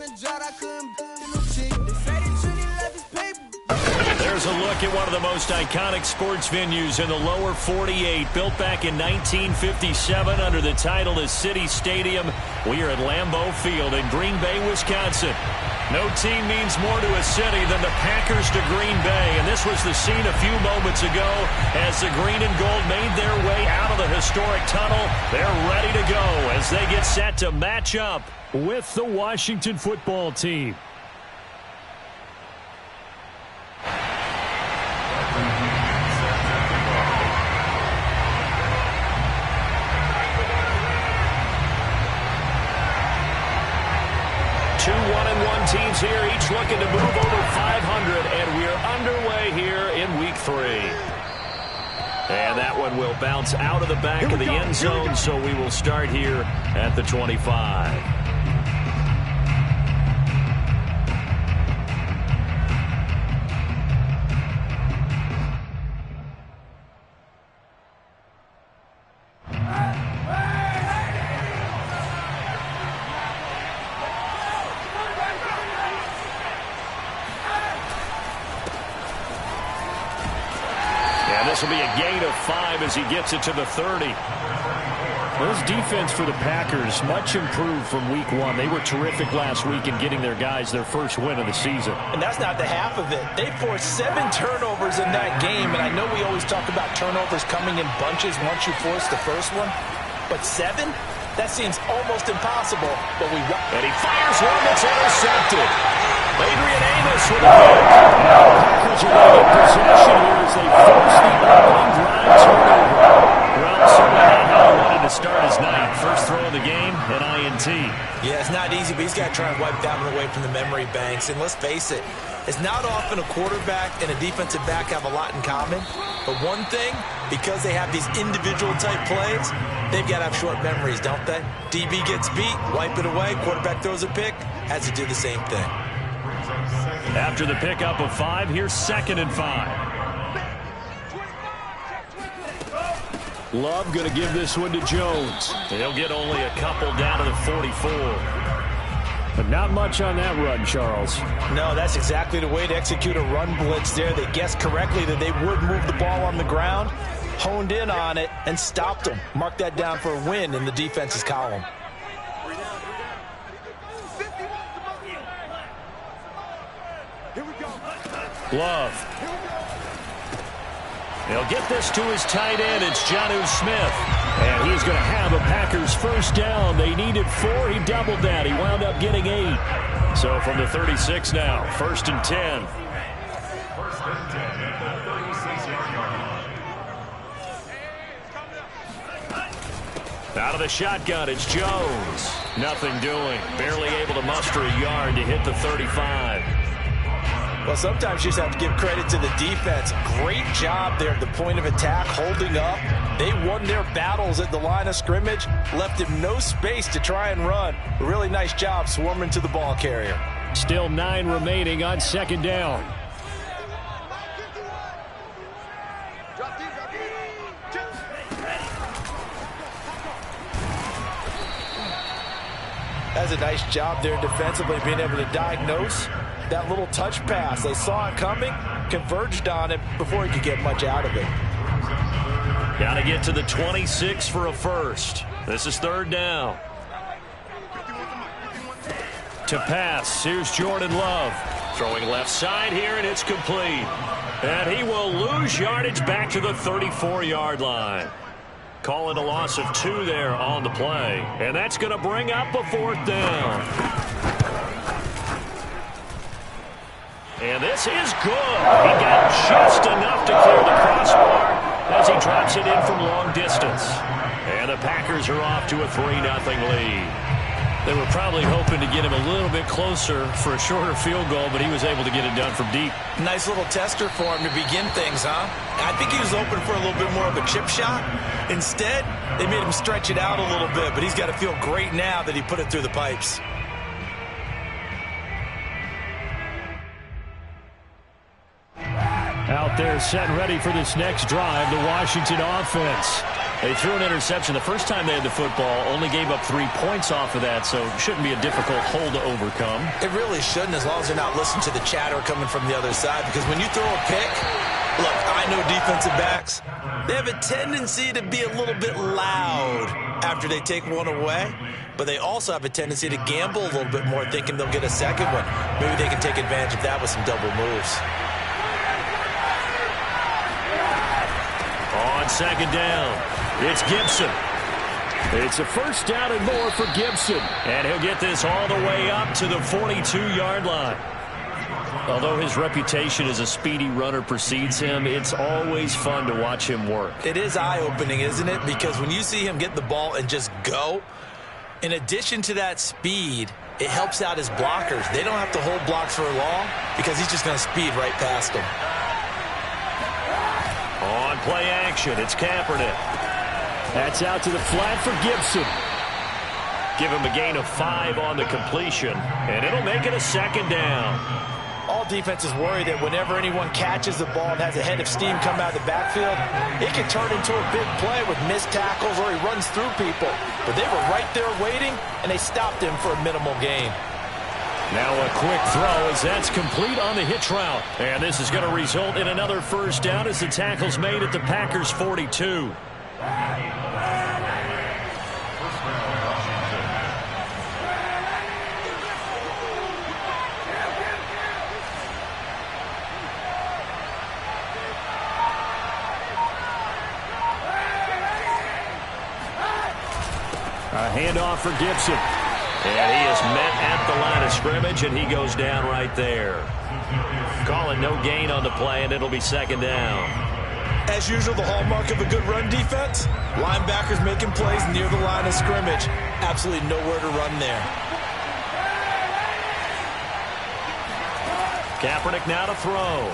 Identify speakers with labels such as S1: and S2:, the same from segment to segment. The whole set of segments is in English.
S1: There's a look at one of the most iconic sports venues in the lower 48, built back in 1957 under the title of City Stadium. We are at Lambeau Field in Green Bay, Wisconsin. No team means more to a city than the Packers to Green Bay, and this was the scene a few moments ago as the green and gold made their way out of the historic tunnel. They're ready to go as they get set to match up with the Washington football team. Two 1-1 teams here, each looking to move over 500, and we're underway here in Week 3. And that one will bounce out of the back of the end zone, so we will start here at the 25. This will be a gain of 5 as he gets it to the 30.
S2: Well, this defense for the Packers, much improved from Week 1. They were terrific last week in getting their guys their first win of the season.
S3: And that's not the half of it. They forced 7 turnovers in that game, and I know we always talk about turnovers coming in bunches once you force the first one, but 7? That seems almost impossible, but we won.
S1: And he fires one that's intercepted. Adrian Amos with a hit.
S2: Packers are going to get possession here as they force the opening drive turnover.
S1: Well, certainly not how he wanted to start his night. First throw of the game, an INT.
S3: Yeah, it's not easy, but he's got to try and wipe that one away from the memory banks. And let's face it, it's not often a quarterback and a defensive back have a lot in common. But one thing, because they have these individual type plays, they've got to have short memories, don't they? DB gets beat, wipe it away, quarterback throws a pick, has to do the same thing.
S1: After the pickup of 5, here's 2nd and 5.
S2: Love going to give this one to Jones.
S1: He'll get only a couple down to the 44.
S2: But not much on that run, Charles.
S3: No, that's exactly the way to execute a run blitz there. They guessed correctly that they would move the ball on the ground, honed in on it, and stopped them. Mark that down for a win in the defense's column.
S1: Love. He'll get this to his tight end. It's Jonnu Smith.
S2: And he's going to have a Packers first down. They needed 4. He doubled that. He wound up getting 8.
S1: So from the 36 now, 1st and 10. Out of the shotgun, it's Jones. Nothing doing. Barely able to muster a yard to hit the 35.
S3: Well, sometimes you just have to give credit to the defense. Great job there at the point of attack, holding up. They won their battles at the line of scrimmage, left him no space to try and run. A really nice job swarming to the ball carrier.
S2: Still 9 remaining on 2nd down.
S3: That's a nice job there defensively, being able to diagnose that little touch pass. They saw it coming, converged on it before he could get much out of it.
S1: Got to get to the 26 for a first. This is 3rd down. To pass, here's Jordan Love. Throwing left side here, and it's complete. And he will lose yardage back to the 34-yard line. Calling a loss of 2 there on the play. And that's going to bring up a 4th down. And this is good. He got just enough to clear the crossbar as he drops it in from long distance. And the Packers are off to a 3-0 lead.
S2: They were probably hoping to get him a little bit closer for a shorter field goal, but he was able to get it done from deep.
S3: Nice little tester for him to begin things, huh? I think he was open for a little bit more of a chip shot. Instead, they made him stretch it out a little bit, but he's got to feel great now that he put it through the pipes.
S2: Out there set and ready for this next drive, the Washington offense. They threw an interception the first time they had the football, only gave up 3 points off of that, so it shouldn't be a difficult hole to overcome.
S3: It really shouldn't, as long as they're not listening to the chatter coming from the other side, because when you throw a pick, look, I know defensive backs, they have a tendency to be a little bit loud after they take one away, but they also have a tendency to gamble a little bit more, thinking they'll get a second one. Maybe they can take advantage of that with some double moves.
S1: On second down, it's Gibson.
S2: It's a first down and more for Gibson.
S1: And he'll get this all the way up to the 42-yard line.
S2: Although his reputation as a speedy runner precedes him, it's always fun to watch him work.
S3: It is eye-opening, isn't it? Because when you see him get the ball and just go, in addition to that speed, it helps out his blockers. They don't have to hold blocks for long because he's just going to speed right past them.
S1: On play action, it's Kaepernick.
S2: That's out to the flat for Gibson.
S1: Give him a gain of 5 on the completion, and it'll make it a second down.
S3: All defenses worry that whenever anyone catches the ball and has a head of steam come out of the backfield, it can turn into a big play with missed tackles or he runs through people. But they were right there waiting, and they stopped him for a minimal gain.
S1: Now a quick throw as that's complete on the hitch route. And this is going to result in another first down as the tackle's made at the Packers' 42.
S2: A handoff for Gibson.
S1: And he is met at the line of scrimmage, and he goes down right there. Calling no gain on the play, and it'll be second down.
S3: As usual, the hallmark of a good run defense, linebackers making plays near the line of scrimmage. Absolutely nowhere to run there.
S1: Kaepernick now to throw.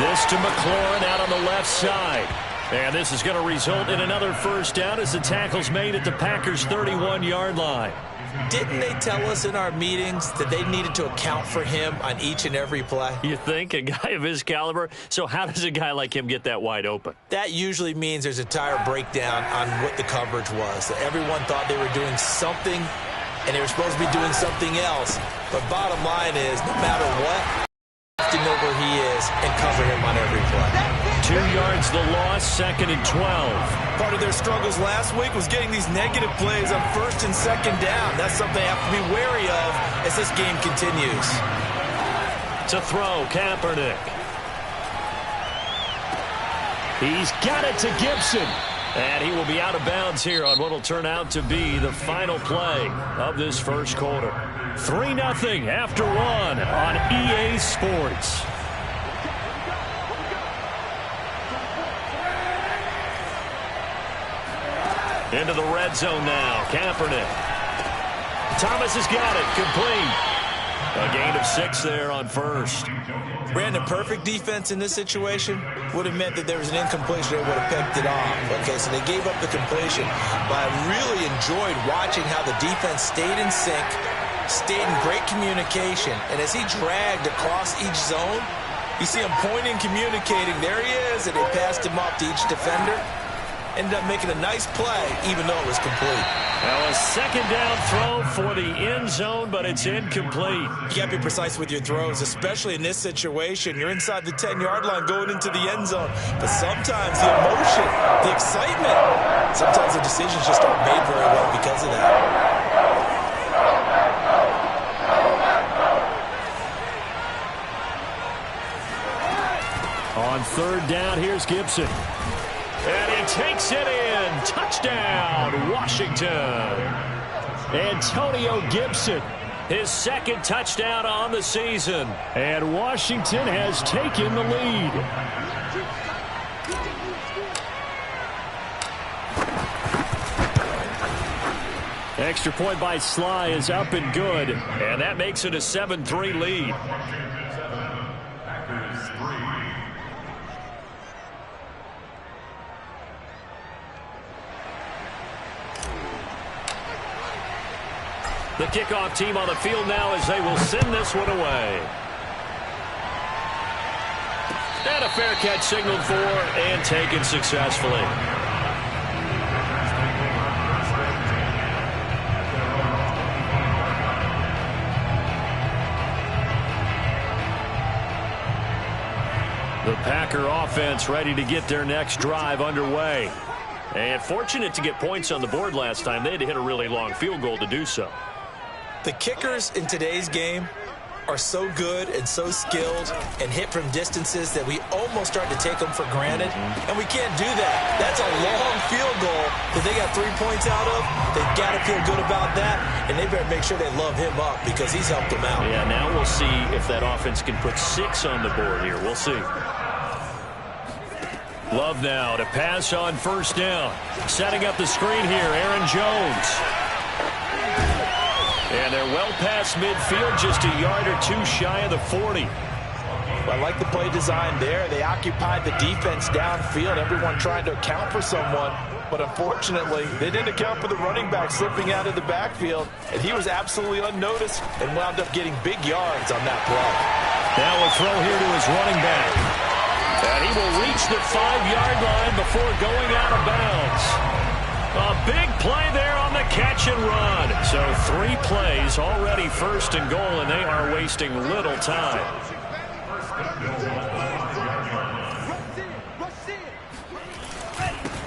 S1: This to McLaurin out on the left side. And this is going to result in another first down as the tackle's made at the Packers' 31-yard line.
S3: Didn't they tell us in our meetings that they needed to account for him on each and every play?
S1: You think? A guy of his caliber? So how does a guy like him get that wide open?
S3: That usually means there's a tire breakdown on what the coverage was. That everyone thought they were doing something, and they were supposed to be doing something else. But bottom line is, no matter what, you have to know where he is and cover him on every play.
S1: 2 yards the loss, second and 12.
S3: Part of their struggles last week was getting these negative plays on first and second down. That's something they have to be wary of as this game continues.
S1: To throw, Kaepernick.
S2: He's got it to Gibson.
S1: And he will be out of bounds here on what will turn out to be the final play of this first quarter. 3-0 after 1 on EA Sports. Into the red zone now. Kaepernick. Thomas has got it. Complete. A gain of 6 there on first.
S3: Brandon, perfect defense in this situation would have meant that there was an incompletion. They would have picked it off. Okay, so they gave up the completion. But I really enjoyed watching how the defense stayed in sync, stayed in great communication. And as he dragged across each zone, you see him pointing, communicating. There he is, and they passed him off to each defender. Ended up making a nice play, even though it was complete.
S1: Now a second down throw for the end zone, but it's incomplete.
S3: You got to be precise with your throws, especially in this situation. You're inside the 10-yard line going into the end zone. But sometimes the emotion, the excitement, sometimes the decisions just aren't made very well because of that.
S2: On third down, here's Gibson.
S1: And he takes it in. Touchdown, Washington.
S2: Antonio Gibson.
S1: His second touchdown on the season.
S2: And Washington has taken the lead. Extra point by Sly is up and good.
S1: And that makes it a 7-3 lead. The kickoff team on the field now as they will send this one away. And a fair catch signaled for and taken successfully. The Packer offense ready to get their next drive underway. And fortunate to get points on the board last time. They had to hit a really long field goal to do so.
S3: The kickers in today's game are so good and so skilled and hit from distances that we almost start to take them for granted. And we can't do that. That's a long field goal that they got 3 points out of. They've got to feel good about that, and they better make sure they love him up because he's helped them out.
S1: Yeah, now we'll see if that offense can put 6 on the board here. We'll see. Love now to pass on first down. Setting up the screen here, Aaron Jones. And they're well past midfield, just a yard or two shy of the 40.
S3: I like the play design there. They occupied the defense downfield, everyone trying to account for someone. But unfortunately, they didn't account for the running back slipping out of the backfield. And he was absolutely unnoticed and wound up getting big yards on that play.
S1: Now a throw here to his running back. And he will reach the 5-yard line before going out of bounds. A big play there on the catch and run. So 3 plays already first and goal, and they are wasting little time.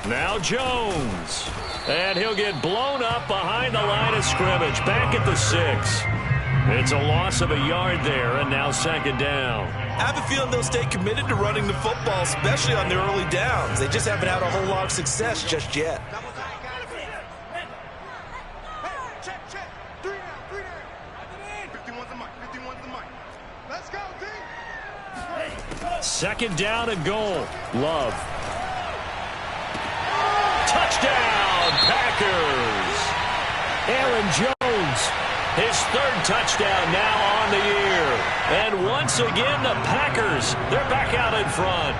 S1: Now Jones. And he'll get blown up behind the line of scrimmage. Back at the 6. It's a loss of a yard there, and now second down.
S3: I have a feeling they'll stay committed to running the football, especially on their early downs. They just haven't had a whole lot of success just yet.
S1: Second down and goal. Love. Touchdown, Packers. Aaron Jones, his 3rd touchdown now on the year. And once again, the Packers, they're back out in front.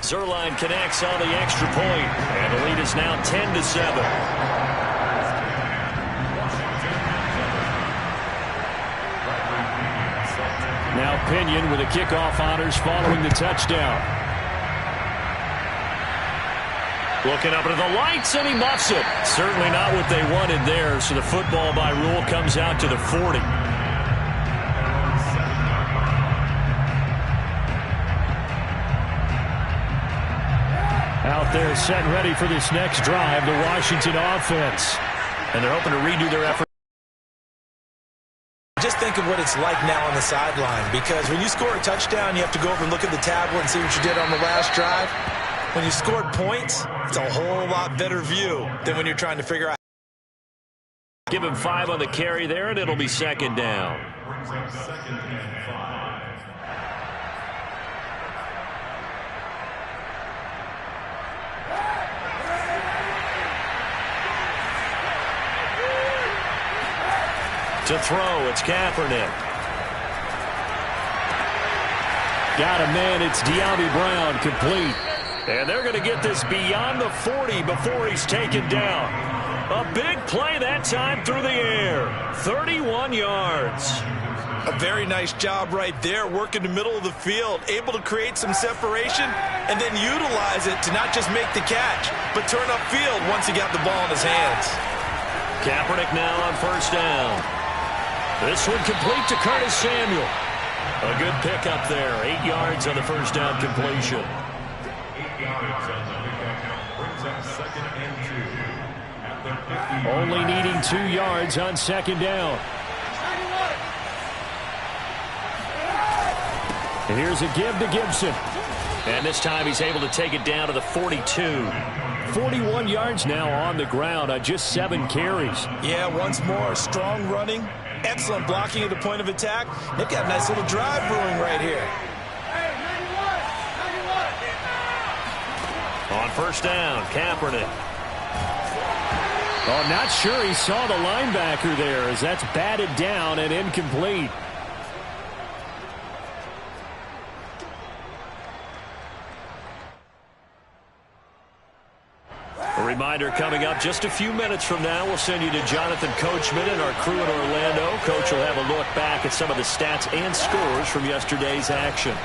S1: Zuerlein connects on the extra point, and the lead is now 10-7. Now Pinion with the kickoff honors following the touchdown. Looking up into the lights, and he muffs it. Certainly not what they wanted there, so the football by rule comes out to the 40. Out there set and ready for this next drive, the Washington offense. And they're hoping to redo their effort.
S3: Just think of what it's like now on the sideline, because when you score a touchdown, you have to go over and look at the tablet and see what you did on the last drive. When you scored points, it's a whole lot better view than when you're trying to figure out.
S1: Give him 5 on the carry there, and it'll be second down. To throw, it's Kaepernick. Got a man, it's De'Ami Brown, complete. And they're going to get this beyond the 40 before he's taken down. A big play that time through the air. 31 yards.
S3: A very nice job right there, working the middle of the field, able to create some separation and then utilize it to not just make the catch, but turn upfield once he got the ball in his hands.
S1: Kaepernick now on first down. This one complete to Curtis Samuel. A good pickup there. 8 yards on the first down completion. 8 yards on the pickup brings up second and 2. Only needing 2 yards on second down. And here's a give to Gibson. And this time he's able to take it down to the 42. 41 yards now on the ground on just 7 carries.
S3: Yeah, once more, strong running. Excellent blocking at the point of attack. They've got a nice little drive brewing right here.
S1: On first down, Kaepernick.
S2: Oh, not sure he saw the linebacker there as that's batted down and incomplete.
S1: A reminder. reminder coming up just a few minutes from now. We'll send you to Jonathan Coachman and our crew in Orlando. Coach will have a look back at some of the stats and scores from yesterday's action.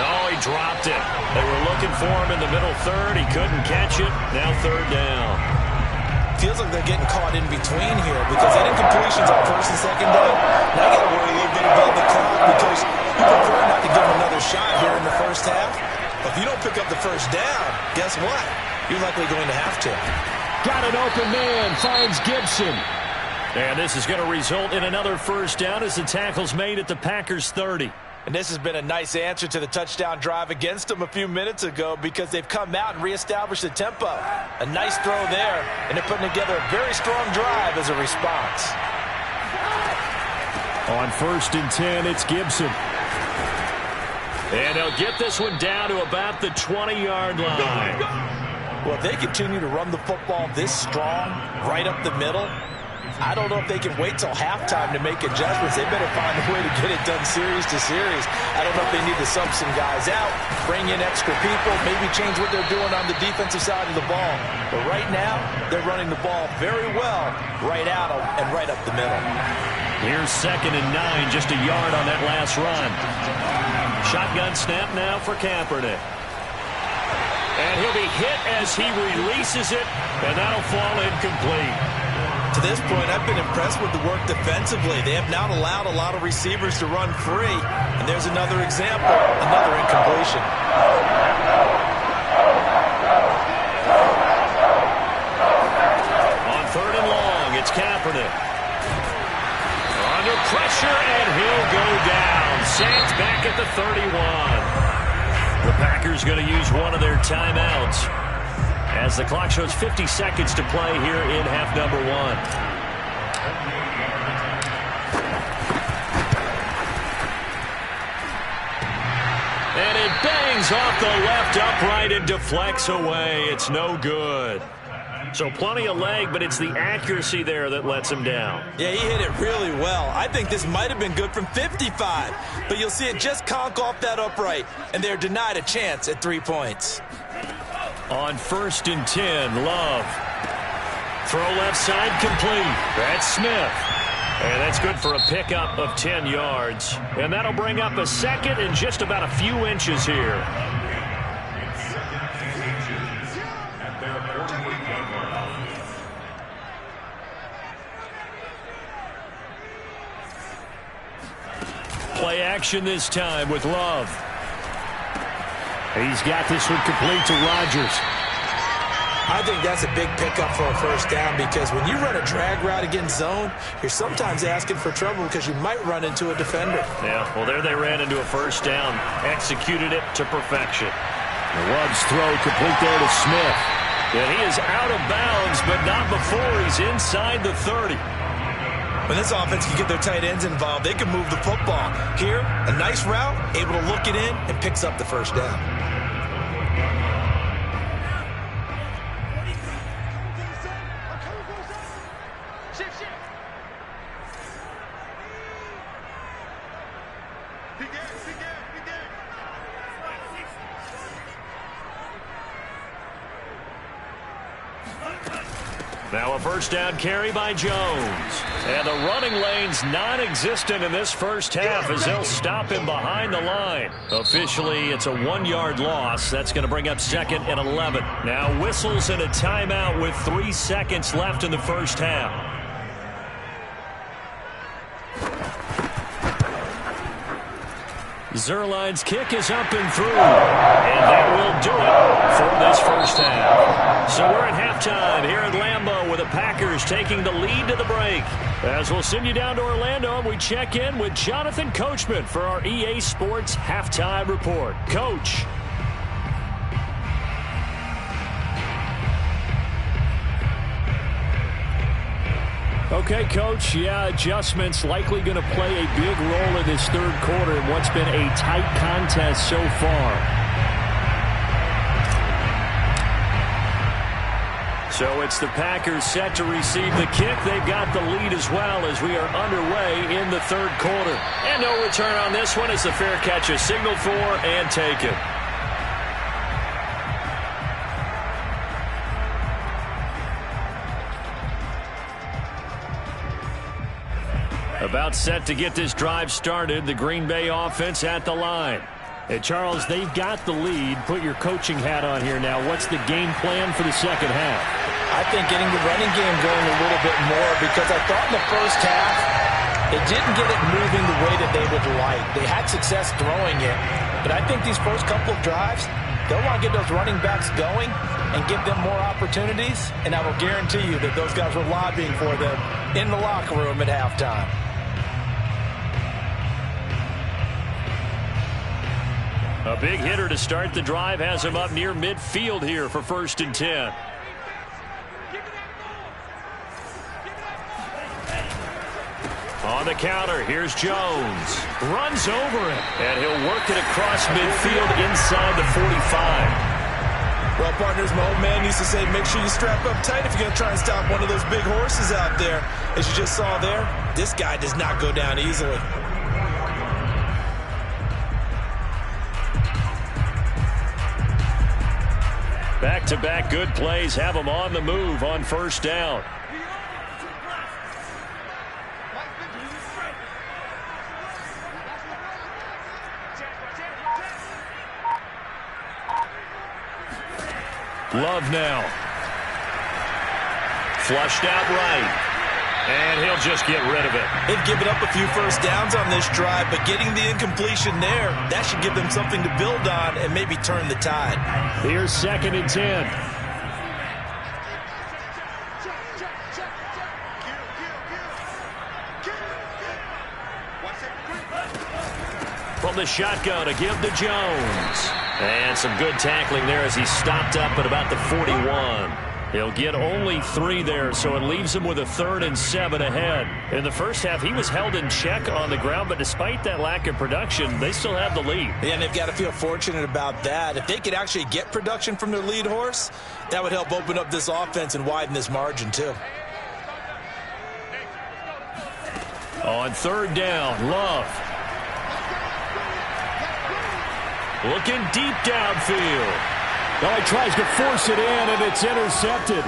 S1: Oh, he dropped it. They were looking for him in the middle third. He couldn't catch it. Now third down.
S3: Feels like they're getting caught in between here because that incompletion's on first and second down. Now you got to worry a little bit about the clock because you prefer not to give them another shot here in the first half. But if you don't pick up the first down, guess what? You're likely going to have to.
S2: Got an open man, finds Gibson.
S1: And this is going to result in another first down as the tackle's made at the Packers 30.
S3: And this has been a nice answer to the touchdown drive against them a few minutes ago because they've come out and reestablished the tempo. A nice throw there, and they're putting together a very strong drive as a response.
S2: On 1st and 10, it's Gibson.
S1: And they'll get this one down to about the 20-yard line.
S3: Well, if they continue to run the football this strong, right up the middle, I don't know if they can wait till halftime to make adjustments. They better find a way to get it done series to series. I don't know if they need to sub some guys out, bring in extra people, maybe change what they're doing on the defensive side of the ball. But right now, they're running the ball very well right out and right up the middle.
S1: Here's 2nd and 9, just a yard on that last run. Shotgun snap now for Kaepernick. And he'll be hit as he releases it, and that'll fall incomplete.
S3: To this point, I've been impressed with the work defensively. They have not allowed a lot of receivers to run free. And there's another example, another incompletion.
S1: On 3rd and long, it's Kaepernick. Under pressure, and he'll go down. Sacked back at the 31. The Packers going to use one of their timeouts as the clock shows 50 seconds to play here in half number 1. And it bangs off the left upright and deflects away. It's no good. So plenty of leg, but it's the accuracy there that lets him down.
S3: Yeah, he hit it really well. I think this might have been good from 55. But you'll see it just conk off that upright, and they're denied a chance at 3 points.
S1: On 1st and 10, Love. Throw left side complete. That's Smith. And that's good for a pickup of 10 yards. And that'll bring up a 2nd and just about a few inches here. Play action this time with Love.
S2: He's got this one complete to Rodgers.
S3: I think that's a big pickup for a first down because when you run a drag route against zone, you're sometimes asking for trouble because you might run into a defender.
S1: Yeah, well, there they ran into a first down. Executed it to perfection.
S2: Love's throw complete there to Smith.
S1: And he is out of bounds, but not before he's inside the 30.
S3: When this offense can get their tight ends involved, they can move the football. Here, a nice route, able to look it in, and picks up the first down.
S1: Now a first down carry by Jones. And the running lane's non-existent in this first half as they'll stop him behind the line. Officially, it's a 1-yard loss. That's going to bring up 2nd and 11. Now whistles and a timeout with 3 seconds left in the first half. Zuerlein's kick is up and through. And that will do it for this first half. So we're at halftime here at Lambeau with the Packers taking the lead to the break. As we'll send you down to Orlando, and we check in with Jonathan Coachman for our EA Sports Halftime Report. Coach.
S2: Okay, Coach, adjustments likely going to play a big role in this third quarter in what's been a tight contest so far.
S1: So it's the Packers set to receive the kick. They've got the lead as well as we are underway in the third quarter. And no return on this one as the fair catch is signaled for and taken. About set to get this drive started. The Green Bay offense at the line.
S2: Hey, Charles, they've got the lead. Put your coaching hat on here now. What's the game plan for the second half?
S3: I think getting the running game going a little bit more, because I thought in the first half it didn't get it moving the way that they would like. They had success throwing it, but I think these first couple of drives, they'll want to get those running backs going and give them more opportunities, and I will guarantee you that those guys were lobbying for them in the locker room at halftime.
S1: A big hitter to start the drive has him up near midfield here for 1st and 10. On the counter, here's Jones. Runs over him, and he'll work it across midfield inside the 45.
S3: Well, partners, my old man used to say, make sure you strap up tight if you're going to try and stop one of those big horses out there. As you just saw there, this guy does not go down easily.
S1: Back-to-back good plays have him on the move on 1st down. Love now. Flushed out right. And he'll just get rid of it.
S3: They've given up a few first downs on this drive, but getting the incompletion there, that should give them something to build on and maybe turn the tide.
S2: Here's 2nd and 10.
S1: From the shotgun to give to Jones. And some good tackling there as he stopped up at about the 41. He'll get only 3 there, so it leaves him with a 3rd and 7 ahead. In the first half, he was held in check on the ground, but despite that lack of production, they still have the lead.
S3: Yeah, and they've got to feel fortunate about that. If they could actually get production from their lead horse, that would help open up this offense and widen this margin too.
S1: On 3rd down, Love. Looking deep downfield.
S2: Now he tries to force it in, and it's intercepted.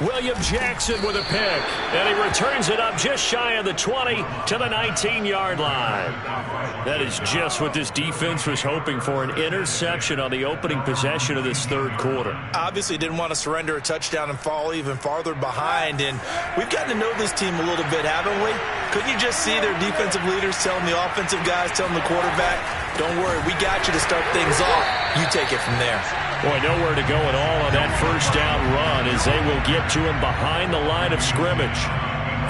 S1: William Jackson with a pick, and he returns it up just shy of the 20 to the 19-yard line. That is just what this defense was hoping for, an interception on the opening possession of this 3rd quarter.
S3: Obviously didn't want to surrender a touchdown and fall even farther behind, and we've gotten to know this team a little bit, haven't we? Couldn't you just see their defensive leaders telling the offensive guys, telling the quarterback, don't worry, we got you to start things off. You take it from there.
S1: Boy, nowhere to go at all on that 1st down run as they will get to him behind the line of scrimmage.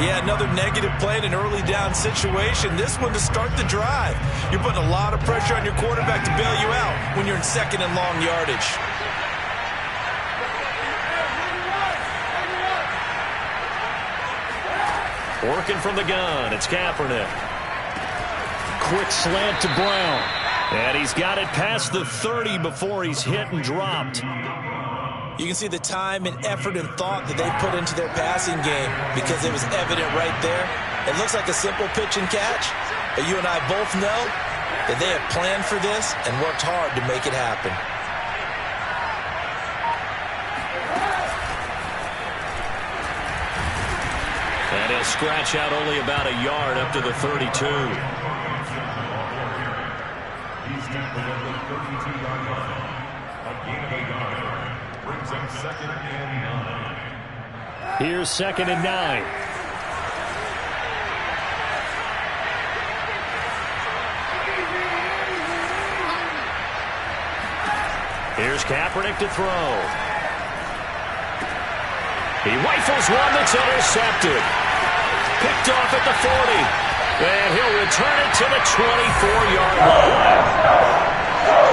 S3: Yeah, another negative play in an early down situation. This one to start the drive. You're putting a lot of pressure on your quarterback to bail you out when you're in 2nd and long yardage.
S1: Working from the gun, it's Kaepernick.
S2: Quick slant to Brown.
S1: And he's got it past the 30 before he's hit and dropped.
S3: You can see the time and effort and thought that they put into their passing game because it was evident right there. It looks like a simple pitch and catch, but you and I both know that they have planned for this and worked hard to make it happen.
S1: And he'll scratch out only about a yard up to the 32.
S2: Here's 2nd and 9.
S1: Here's Kaepernick to throw. He rifles one that's intercepted. Picked off at the 40. And he'll return it to the 24-yard line.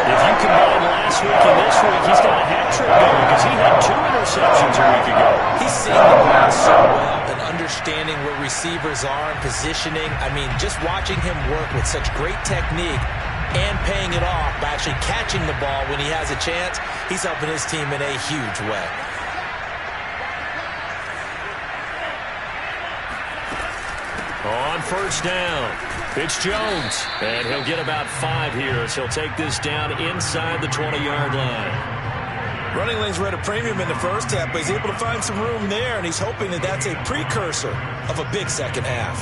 S1: If you combine last week and this week, he's got a hat trick going because he had 2 interceptions a week ago.
S3: He's seeing the ball so well and understanding where receivers are and positioning. I mean, just watching him work with such great technique and paying it off by actually catching the ball when he has a chance, he's helping his team in a huge way.
S1: On 1st down, it's Jones, and he'll get about 5 here as he'll take this down inside the 20-yard line.
S3: Running lanes were at a premium in the first half, but he's able to find some room there, and he's hoping that that's a precursor of a big second half.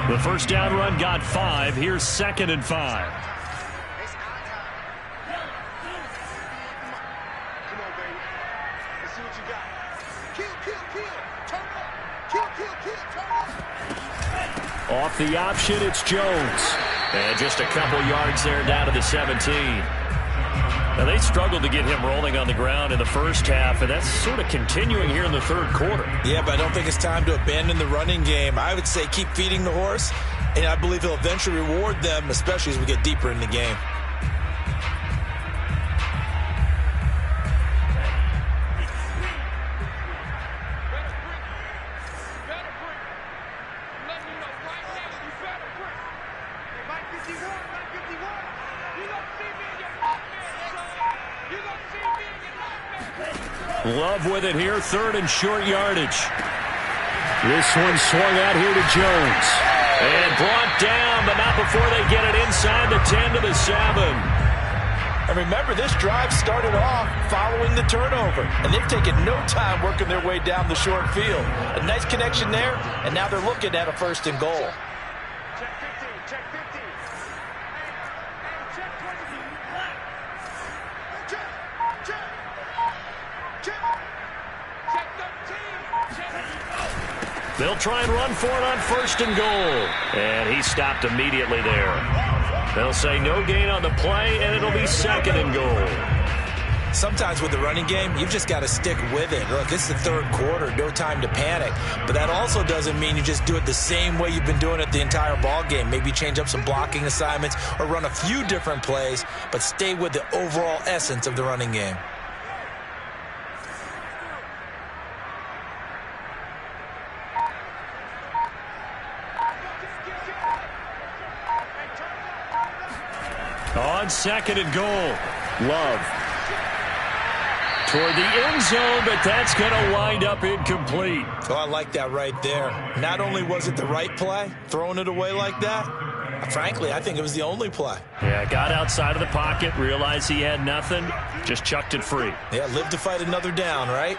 S1: The first down run got 5. Here's 2nd and 5. Off the option, it's Jones. And just a couple yards there down to the 17. Now, they struggled to get him rolling on the ground in the first half, and that's sort of continuing here in the third quarter.
S3: Yeah, but I don't think it's time to abandon the running game. I would say keep feeding the horse, and I believe he'll eventually reward them, especially as we get deeper in the game.
S1: Love with it here, 3rd and short yardage. This one swung out here to Jones. And brought down, but not before they get it inside the 10 to the 7.
S3: And remember, this drive started off following the turnover. And they've taken no time working their way down the short field. A nice connection there, and now they're looking at a 1st and goal.
S4: Check 15, check 15. Check 20. Check 13.
S1: They'll try and run for it on 1st and goal. And he stopped immediately there. They'll say no gain on the play, and it'll be 2nd and goal.
S3: Sometimes with the running game, you've just got to stick with it. Look, it's the third quarter, no time to panic. But that also doesn't mean you just do it the same way you've been doing it the entire ball game. Maybe change up some blocking assignments or run a few different plays, but stay with the overall essence of the running game.
S1: On 2nd and goal, Love toward the end zone, but that's going to wind up incomplete.
S3: Oh, I like that right there. Not only was it the right play, throwing it away like that, frankly, I think it was the only play.
S1: Yeah, got outside of the pocket, realized he had nothing, just chucked it free.
S3: Yeah, live to fight another down, right?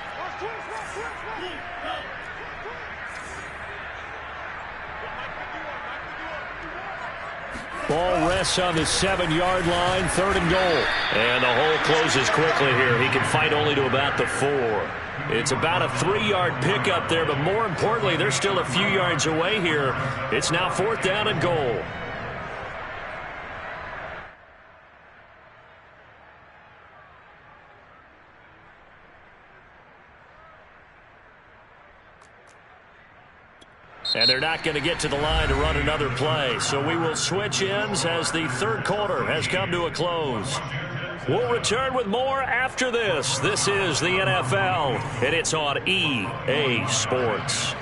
S2: Ball rests on the 7-yard line, 3rd and goal.
S1: And the hole closes quickly here. He can fight only to about the 4. It's about a 3-yard pickup there, but more importantly, they're still a few yards away here. It's now 4th down and goal. And they're not going to get to the line to run another play. So we will switch ends as the third quarter has come to a close. We'll return with more after this. This is the NFL, and it's on EA Sports.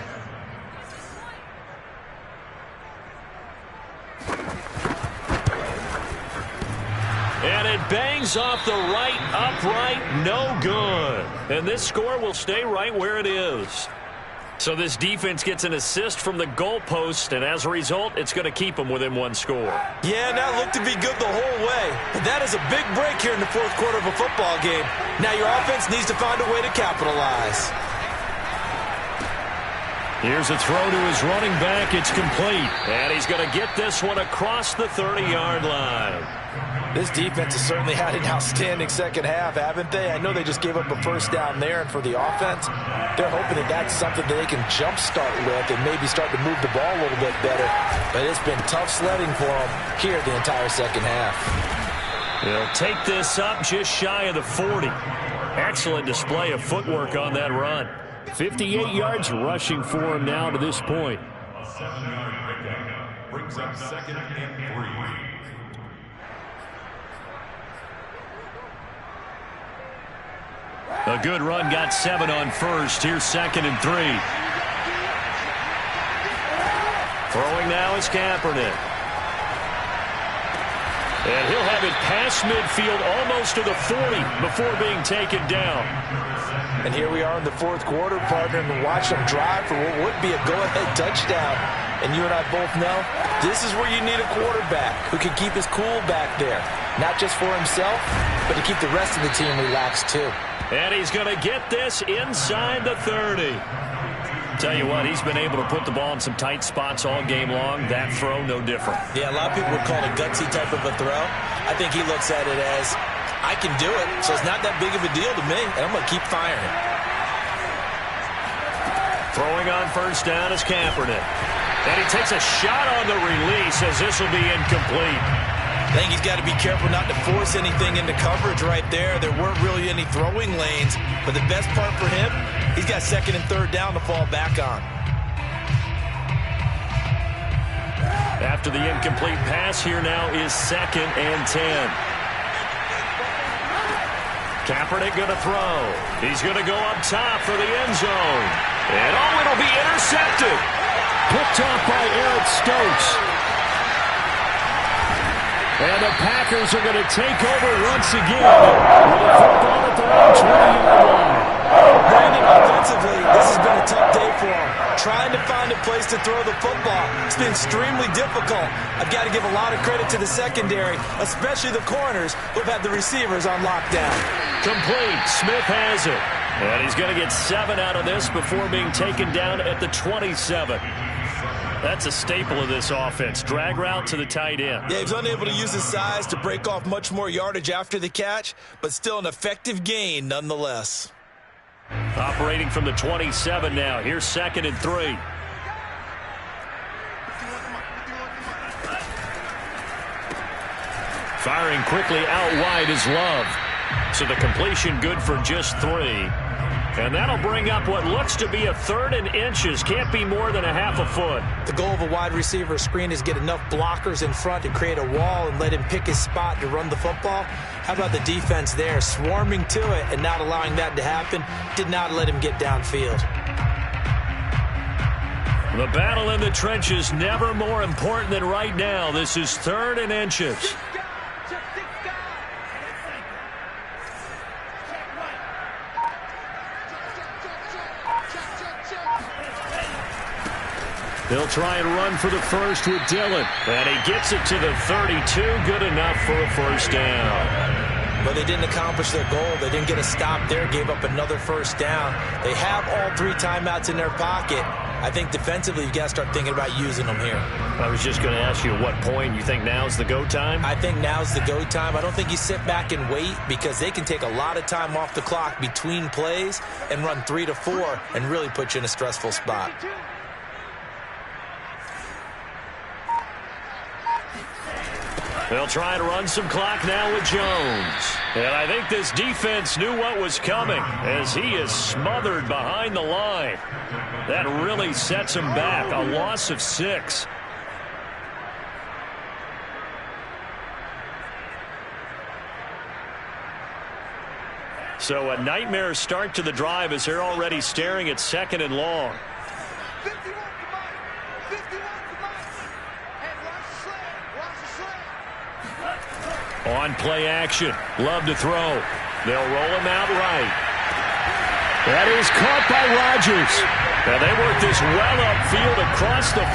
S1: And it bangs off the right upright, no good. And this score will stay right where it is. So this defense gets an assist from the goalpost, and as a result, it's going to keep them within one score.
S3: Yeah, and that looked to be good the whole way. But that is a big break here in the fourth quarter of a football game. Now your offense needs to find a way to capitalize.
S1: Here's a throw to his running back. It's complete. And he's going to get this one across the 30-yard line.
S3: This defense has certainly had an outstanding second half, haven't they? I know they just gave up a first down there, and for the offense, they're hoping that that's something that they can jumpstart with and maybe start to move the ball a little bit better. But it's been tough sledding for them here the entire second half.
S1: They'll take this up just shy of the 40. Excellent display of footwork on that run.
S2: 58 yards rushing for him now to this point.
S5: Brings up 2nd and 3.
S1: A good run got 7 on first. Here's 2nd and 3. Throwing now is Kaepernick. And he'll have it past midfield almost to the 40 before being taken down.
S3: And here we are in the fourth quarter, partner, and watch them drive for what would be a go-ahead touchdown. And you and I both know this is where you need a quarterback who can keep his cool back there. Not just for himself, but to keep the rest of the team relaxed too.
S1: And he's going to get this inside the 30.
S2: Tell you what, he's been able to put the ball in some tight spots all game long. That throw, no different.
S3: Yeah, a lot of people would call it a gutsy type of a throw. I think he looks at it as, I can do it, so it's not that big of a deal to me, and I'm going to keep firing.
S1: Throwing on first down is Kaepernick. And he takes a shot on the release as this will be incomplete.
S3: I think he's got to be careful not to force anything into coverage right there. There weren't really any throwing lanes, but the best part for him, he's got second and third down to fall back on.
S1: After the incomplete pass, here now is 2nd and 10. Kaepernick going to throw. He's going to go up top for the end zone. And it'll be intercepted.
S2: Picked off by Eric Stokes. And the Packers are going to take over once again with a football at their own 20-yard line.
S3: Brandon, offensively, this has been a tough day for him. Trying to find a place to throw the football. It's been extremely difficult. I've got to give a lot of credit to the secondary, especially the corners who've had the receivers on lockdown.
S1: Complete. Smith has it. And he's going to get 7 out of this before being taken down at the 27. That's a staple of this offense. Drag route to the tight end.
S3: Yeah, he's unable to use his size to break off much more yardage after the catch, but still an effective gain nonetheless.
S1: Operating from the 27 now. Here's 2nd and 3. Firing quickly out wide is Love. So the completion good for just 3. And that'll bring up what looks to be a 3rd and inches. Can't be more than a half a foot.
S3: The goal of a wide receiver screen is get enough blockers in front to create a wall and let him pick his spot to run the football. How about the defense there, swarming to it and not allowing that to happen? Did not let him get downfield.
S1: The battle in the trenches never more important than right now. This is 3rd and inches. They'll try and run for the first with Dillon. And he gets it to the 32. Good enough for a first down.
S3: But they didn't accomplish their goal. They didn't get a stop there, gave up another first down. They have all 3 timeouts in their pocket. I think defensively you've got to start thinking about using them here.
S1: I was just going to ask you at what point you think now's the go time?
S3: I think now's the go time. I don't think you sit back and wait because they can take a lot of time off the clock between plays and run 3 to 4 and really put you in a stressful spot.
S1: They'll try to run some clock now with Jones. And I think this defense knew what was coming as he is smothered behind the line. That really sets him back. A loss of 6. So a nightmare start to the drive as they're already staring at 2nd and long. On play action. Love to throw. They'll roll him out right. That is caught by Rodgers. And they work this well upfield across the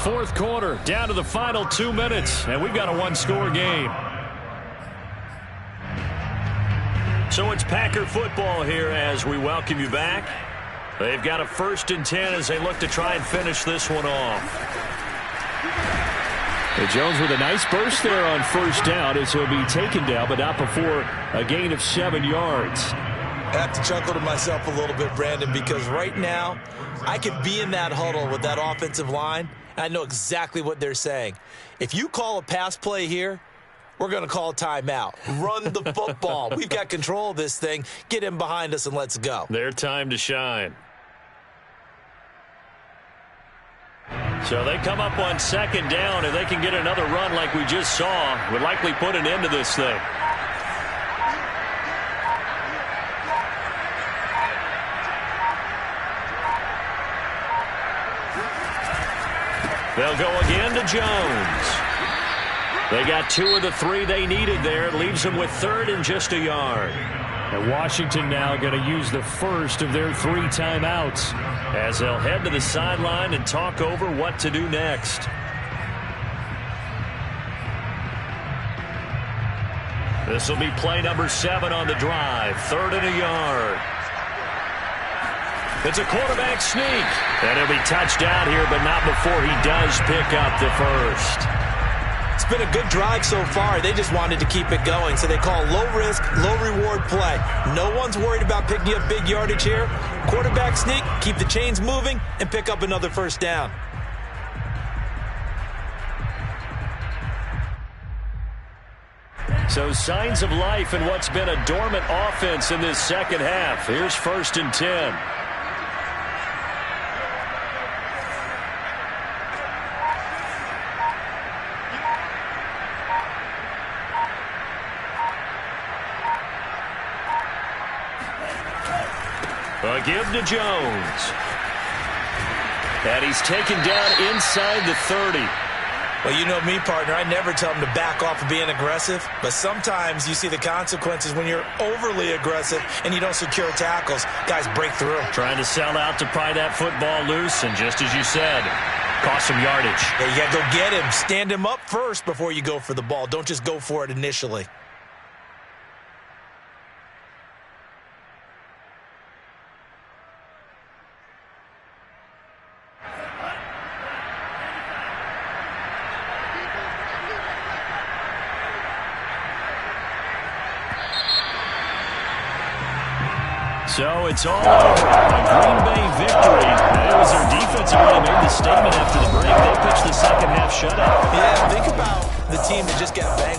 S1: 45. Fourth quarter, down to the final 2 minutes, and we've got a 1-score game. So it's Packer football here as we welcome you back. They've got a 1st and 10 as they look to try and finish this one off.
S2: Jones with a nice burst there on first down as he'll be taken down, but not before a gain of 7 yards.
S3: I have to chuckle to myself a little bit, Brandon, because right now I could be in that huddle with that offensive line, and I know exactly what they're saying. If you call a pass play here, we're going to call a timeout. Run the football. We've got control of this thing. Get him behind us and let's go.
S1: Their time to shine. So they come up on 2nd down, and they can get another run like we just saw. Would likely put an end to this thing. They'll go again to Jones. They got 2 of the 3 they needed there. It leaves them with 3rd and just a yard.
S2: And Washington now going to use the first of their 3 timeouts
S1: as they'll head to the sideline and talk over what to do next. This will be play number 7 on the drive. 3rd and a yard. It's a quarterback sneak. And he'll be touched out here, but not before he does pick up the first.
S3: It's been a good drive so far. They just wanted to keep it going, so they call low-risk, low-reward play. No one's worried about picking up big yardage here. Quarterback sneak, keep the chains moving, and pick up another first down.
S2: So signs of life in what's been a dormant offense in this second half. Here's 1st and 10.
S1: A give to Jones. And he's taken down inside the 30.
S3: Well, you know me, partner. I never tell them to back off of being aggressive. But sometimes you see the consequences when you're overly aggressive and you don't secure tackles. Guys break through.
S1: Trying to sell out to pry that football loose. And just as you said, cost some yardage.
S3: Yeah, you got to go get him. Stand him up first before you go for the ball. Don't just go for it initially.
S2: So it's all over. A Green Bay victory. It was their defense that really made the statement after the break. They pitched the second half shutout.
S3: Yeah, think about the team that just got banked.